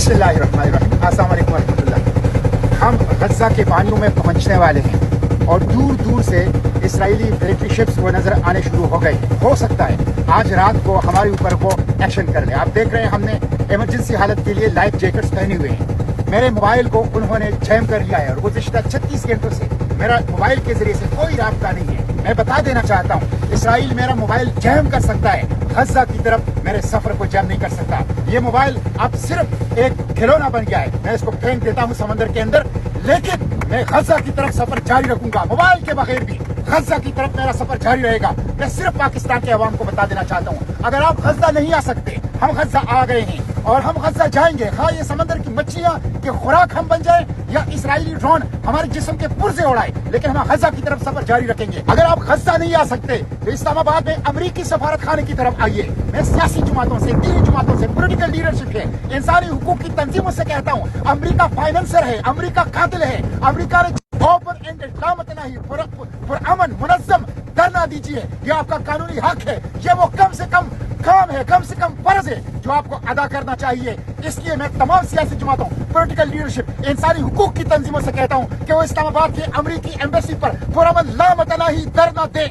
बिस्मिल्लाहिर्रहमानिर्रहीम। अस्सलाम वालेकुम वरहमतुल्लाह। हम गज़ा के पानियों में पहुंचने वाले हैं और दूर दूर से इसराइली मिलिट्री शिप्स वो नजर आने शुरू हो गई। हो सकता है आज रात को हमारे ऊपर वो एक्शन कर ले। आप देख रहे हैं हमने इमरजेंसी हालत के लिए लाइफ जैकेट्स पहने हुए हैं। मेरे मोबाइल को उन्होंने जैम कर लिया है और गुज़िश्ता 36 घंटों से मेरा मोबाइल के जरिए से कोई राब्ता नहीं है। मैं बता देना चाहता हूँ, इसराइल मेरा मोबाइल जैम कर सकता है, गज़ा की तरफ मेरे सफर को जैम नहीं कर सकता। ये मोबाइल अब सिर्फ एक खिलौना बन गया है। मैं इसको फेंक देता हूँ समंदर के अंदर, लेकिन मैं गज़ा की तरफ सफर जारी रखूंगा। मोबाइल के बगैर भी गज़ा की तरफ मेरा सफर जारी रहेगा। मैं सिर्फ पाकिस्तान के अवाम को बता देना चाहता हूँ, अगर आप गज़ा नहीं आ सकते, हम गज़ा आ गए हैं और हम गज़ा जाएंगे। हाँ, ये समंदर की मच्छियां की खुराक हम बन जाए या इसराइली ड्रोन हमारे जिस्म के पुर्जे उड़ाए, लेकिन हम गज़ा की तरफ सफर जारी रखेंगे। अगर आप गज़ा नहीं आ सकते तो इस्लामाबाद में अमरीकी सफारत खाने की तरफ आइए। मैं सियासी जमातों से, दीनी जमातों से, पॉलिटिकल लीडरशिप है, इंसानी हुकूक की तंजीमों से कहता हूँ, अमरीका फाइनेंसर है, अमरीका कातिल है। अमरीका ने ओपन एंडेड अमन मुनज़्ज़म धरना दीजिए, ये आपका कानूनी हक है। ये वो कम से कम काम है, कम से कम फर्ज है जो आपको अदा करना चाहिए। इसलिए मैं तमाम सियासी जमातों, पॉलिटिकल लीडरशिप, इंसानी हुकूक की तंजीमों से कहता हूँ कि वो इस्लामाबाद के अमरीकी एम्बेसी पर पुरअमन लामतनाही धरना दे।